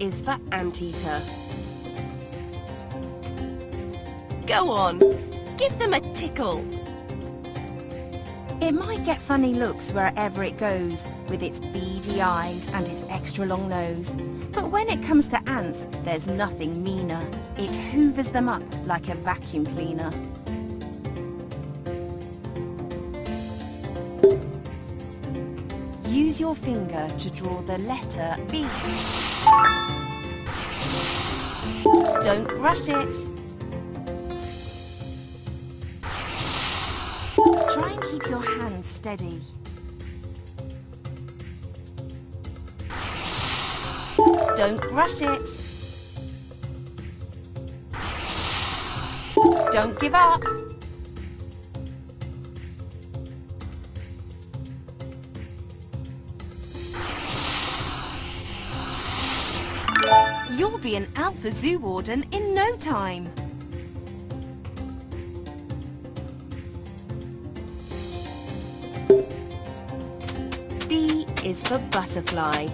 is for anteater. Go on, give them a tickle. It might get funny looks wherever it goes, with its beady eyes and its extra long nose. But when it comes to ants, there's nothing meaner. It hoovers them up like a vacuum cleaner. Use your finger to draw the letter B. Don't rush it. Try and keep your hands steady. Don't rush it. Don't give up. You'll be an Alpha Zoo Warden in no time. B is for butterfly.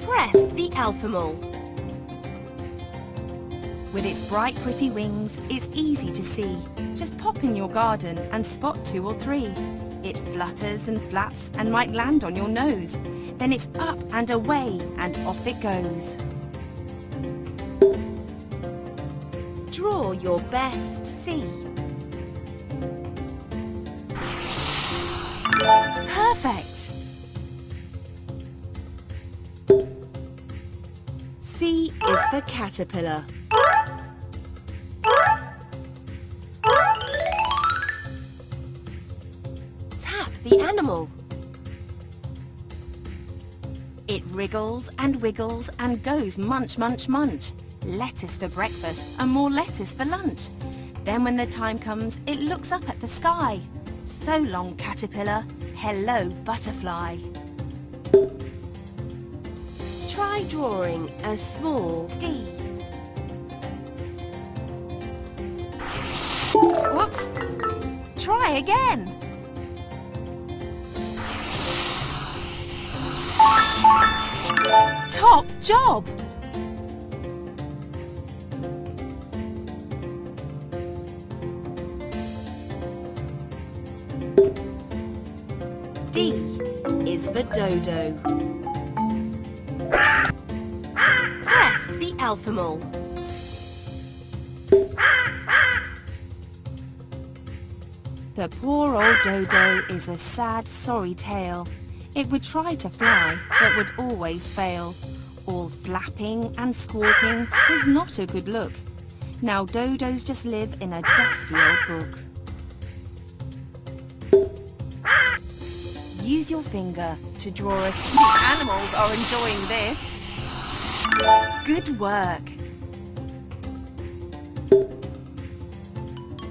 Press the alpha mole. With its bright pretty wings, it's easy to see. Just pop in your garden and spot 2 or 3. It flutters and flaps and might land on your nose. Then it's up and away and off it goes. Draw your best C. Perfect! C is for caterpillar. Tap the animal. It wriggles and wiggles and goes munch, munch, munch. Lettuce for breakfast and more lettuce for lunch. Then when the time comes, it looks up at the sky. So long, caterpillar. Hello, butterfly. Try drawing a small D. Whoops! Try again. Top job! D is for dodo. Press the alpha mole. The poor old dodo is a sad, sorry tale. It would try to fly, but would always fail. All flapping and squawking is not a good look. Now dodos just live in a dusty old book. Use your finger to draw a snake. Animals are enjoying this. Good work.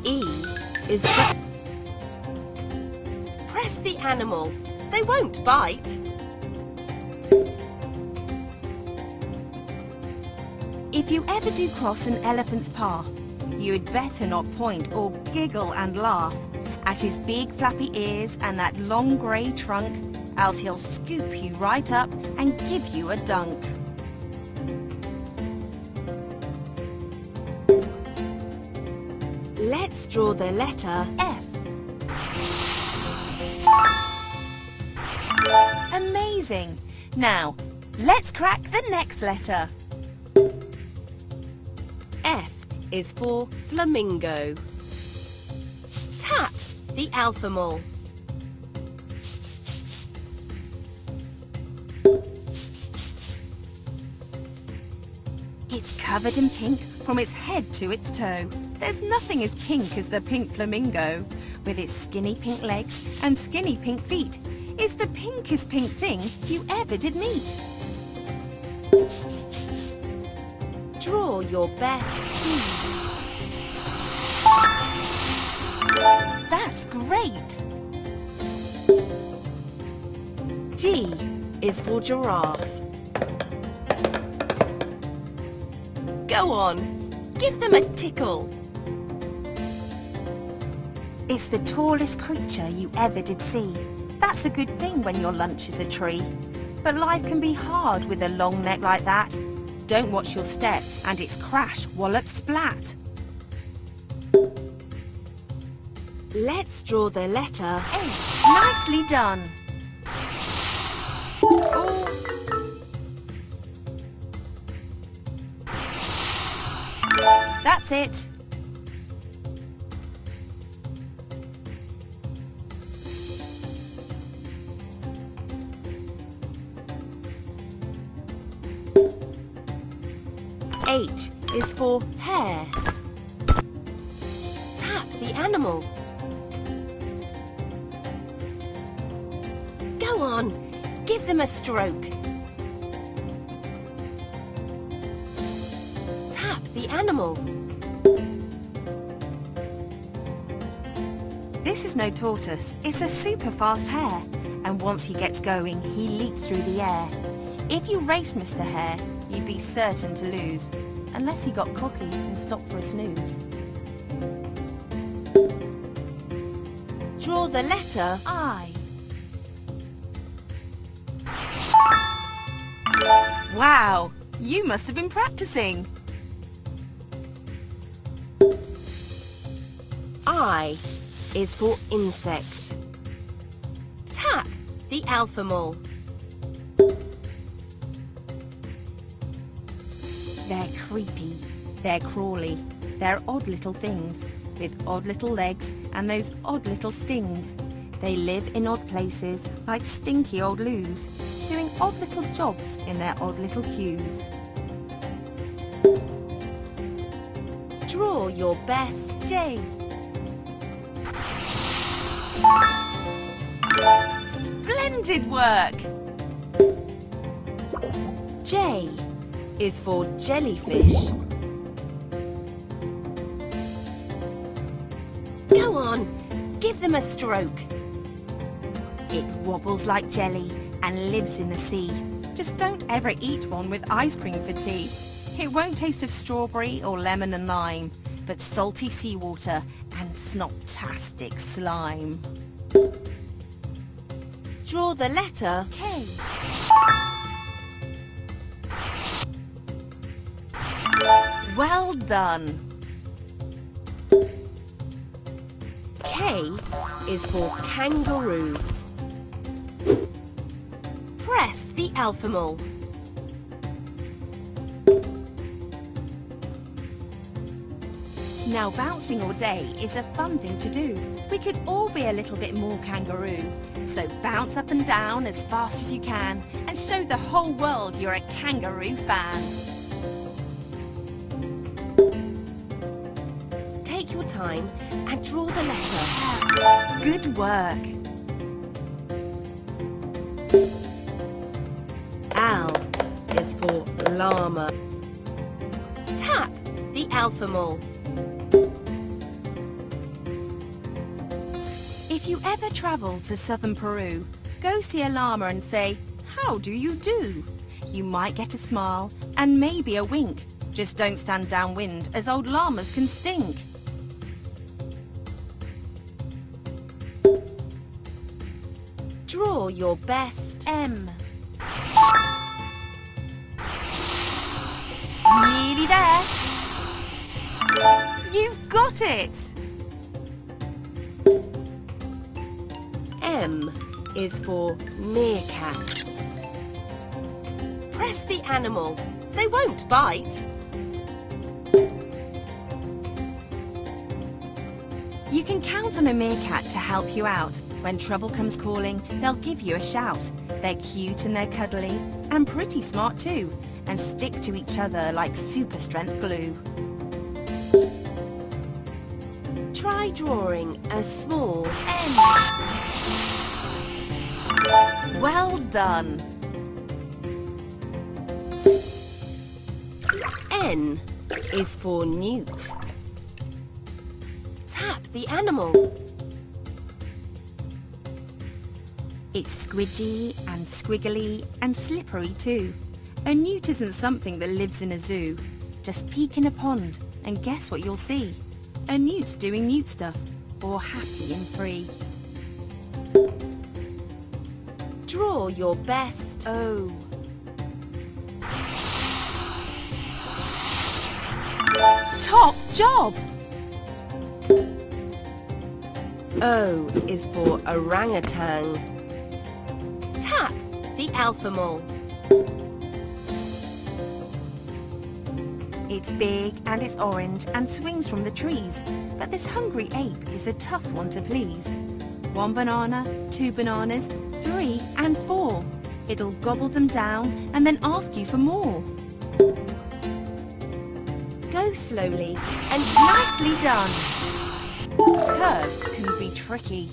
E is for... Press the animal. They won't bite. If you ever do cross an elephant's path, you'd better not point or giggle and laugh at his big flappy ears and that long grey trunk, else he'll scoop you right up and give you a dunk. Let's draw the letter F. Amazing! Now, let's crack the next letter. F is for flamingo. Tap the alpha mole. It's covered in pink from its head to its toe. There's nothing as pink as the pink flamingo. With its skinny pink legs and skinny pink feet, it's the pinkest pink thing you ever did meet. Draw your best C. That's great! G is for giraffe. Go on, give them a tickle. It's the tallest creature you ever did see. That's a good thing when your lunch is a tree. But life can be hard with a long neck like that. Don't watch your step and it's crash, wallop, splat. Let's draw the letter H. Nicely done. Oh. That's it. H is for hare. Tap the animal. Go on, give them a stroke. Tap the animal. This is no tortoise, it's a super fast hare. And once he gets going, he leaps through the air. If you raced Mr. Hare, you'd be certain to lose, unless he got cocky and stopped for a snooze. Draw the letter I. Wow, you must have been practicing. I is for insect. Tap the alpha mole. They're creepy, they're crawly, they're odd little things, with odd little legs and those odd little stings. They live in odd places like stinky old loos, doing odd little jobs in their odd little queues. Draw your best J. Splendid work! J is for jellyfish. Go on, give them a stroke. It wobbles like jelly and lives in the sea. Just don't ever eat one with ice cream for tea. It won't taste of strawberry or lemon and lime, but salty seawater and snot-tastic slime. Draw the letter K. Well done. K is for kangaroo. Press the alpha mole. Now bouncing all day is a fun thing to do. We could all be a little bit more kangaroo. So bounce up and down as fast as you can and show the whole world you're a kangaroo fan. Take your time and draw the letter. Good work. L is for llama. Tap the alpha mole. If you ever travel to southern Peru, go see a llama and say, "How do you do?" You might get a smile and maybe a wink. Just don't stand downwind as old llamas can stink. Draw your best M. Nearly there. You've got it. M is for meerkat. Press the animal. They won't bite. You can count on a meerkat to help you out. When trouble comes calling, they'll give you a shout. They're cute and they're cuddly, and pretty smart too, and stick to each other like super strength glue. Try drawing a small N. Well done. N is for newt. Tap the animal. It's squidgy and squiggly and slippery too. A newt isn't something that lives in a zoo. Just peek in a pond and guess what you'll see. A newt doing newt stuff, or happy and free. Draw your best O. Top job! O is for orangutan. Tap the alpha mole. It's big and it's orange and swings from the trees, but this hungry ape is a tough one to please. 1 banana, 2 bananas, 3 and 4. It'll gobble them down and then ask you for more. Go slowly and nicely done. Curves can be tricky.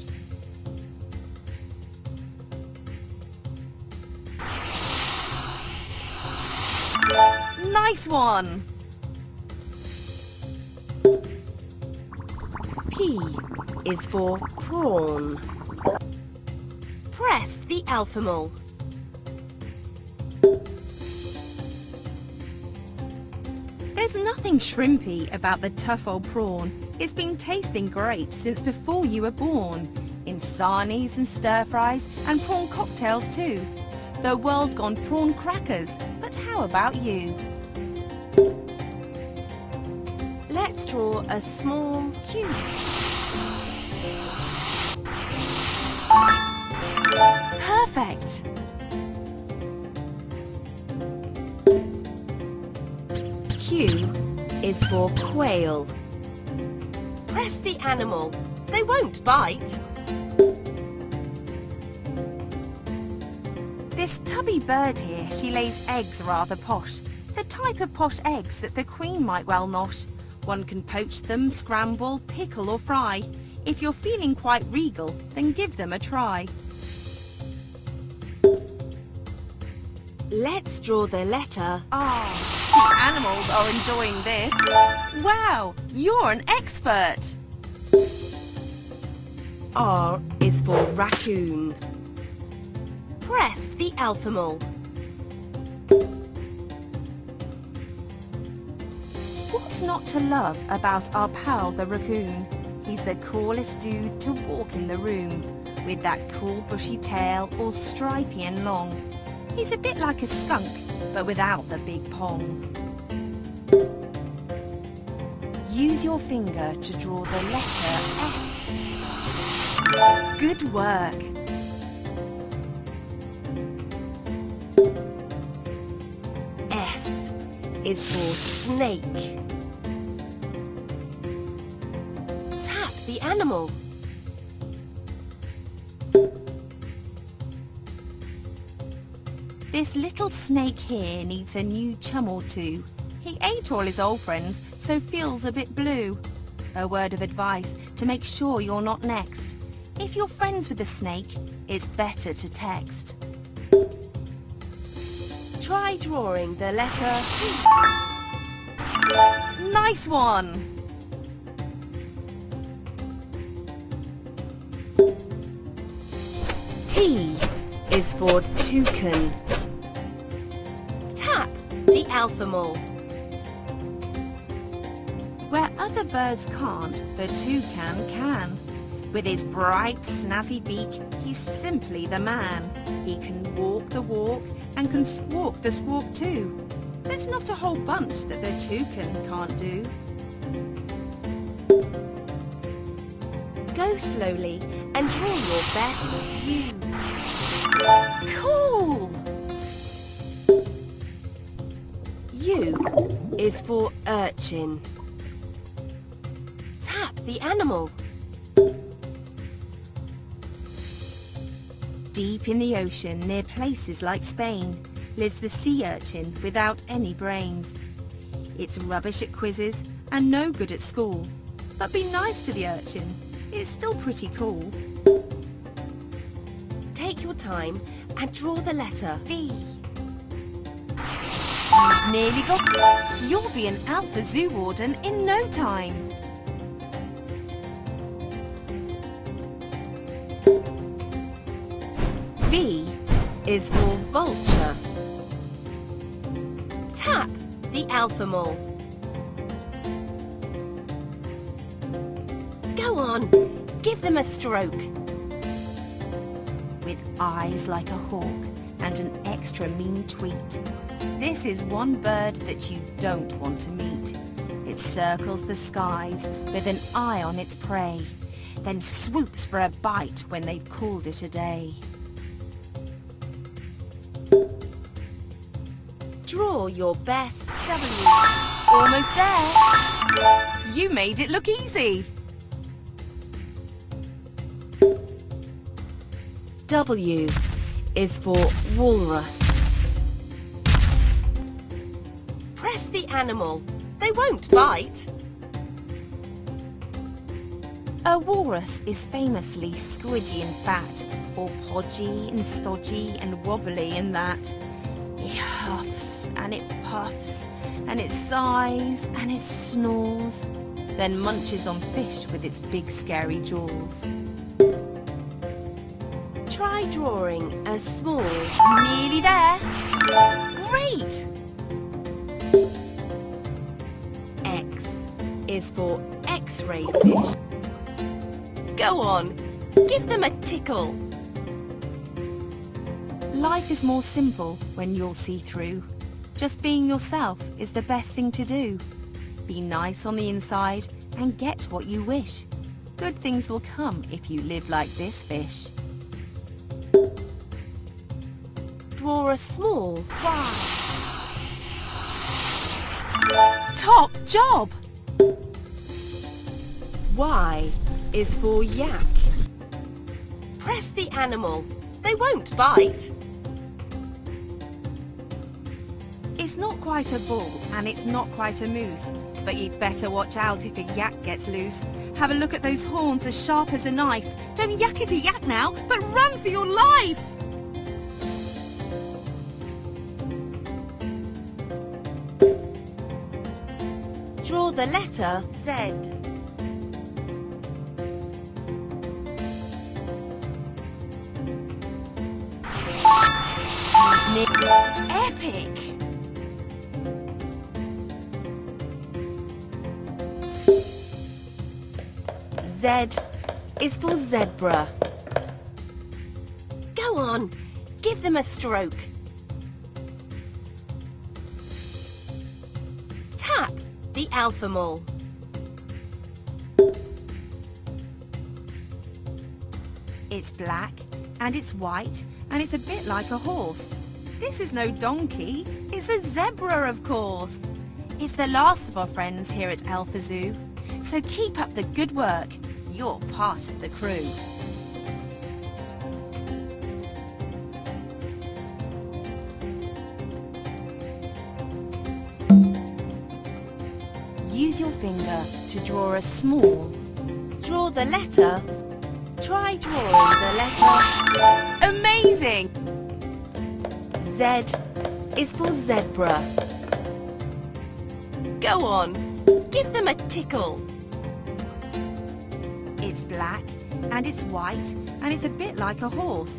Nice one! P is for prawn. Press the alpha mole. There's nothing shrimpy about the tough old prawn. It's been tasting great since before you were born. In sarnies and stir-fries and prawn cocktails too. The world's gone prawn crackers, but how about you? Let's draw a small cube. Perfect! Q is for quail. Press the animal. They won't bite. This tubby bird here, she lays eggs rather posh. The type of posh eggs that the queen might well nosh. One can poach them, scramble, pickle or fry. If you're feeling quite regal, then give them a try. Let's draw the letter Ah, the animals are enjoying this. Wow, you're an expert! R is for raccoon. Press the alpha mole. What's not to love about our pal the raccoon? He's the coolest dude to walk in the room, with that cool bushy tail all stripy and long. He's a bit like a skunk, but without the big pong. Use your finger to draw the letter S. Good work! S is for snake. Tap the animal. This little snake here needs a new chum or two. He ate all his old friends, so feels a bit blue. A word of advice to make sure you're not next. If you're friends with a snake, it's better to text. Try drawing the letter T. Nice one! T is for toucan. Tap the alpha mole. Where other birds can't, the toucan can. With his bright, snazzy beak, he's simply the man. He can walk the walk and can squawk the squawk too. There's not a whole bunch that the toucan can't do. Go slowly and draw your best U. Cool! U is for urchin. Tap the animal. Deep in the ocean, near places like Spain, lives the sea urchin without any brains. It's rubbish at quizzes and no good at school. But be nice to the urchin, it's still pretty cool. Take your time and draw the letter V. You've nearly got... You'll be an Alpha Zoo Warden in no time. V is for vulture. Tap the alpha mole. Go on, give them a stroke. With eyes like a hawk and an extra mean tweet. This is one bird that you don't want to meet. It circles the skies with an eye on its prey, then swoops for a bite when they've called it a day. Draw your best W. Almost there. You made it look easy. W is for walrus. Press the animal. They won't bite. A walrus is famously squidgy and fat, or podgy and stodgy and wobbly and that. It huffs and it puffs, and it sighs and it snores, then munches on fish with its big scary jaws. Try drawing a small... Nearly there. Great! X is for X-ray fish. Go on, give them a tickle. Life is more simple when you're see-through. Just being yourself is the best thing to do. Be nice on the inside and get what you wish. Good things will come if you live like this fish. Draw a small Y. Top job! Y is for yak. Press the animal. They won't bite. It's not quite a bull and it's not quite a moose, but you'd better watch out if a yak gets loose. Have a look at those horns as sharp as a knife. Don't yakety yak now, but run for your life! Draw the letter Z. Epic! Z is for zebra. Go on, give them a stroke. Tap the alpha mole. It's black and it's white and it's a bit like a horse. This is no donkey, it's a zebra, of course. It's the last of our friends here at Alpha Zoo, so keep up the good work. You're part of the crew. Use your finger to draw a small. Draw the letter. Try drawing the letter. Amazing! Z is for zebra. Go on, give them a tickle. It's black and it's white and it's a bit like a horse.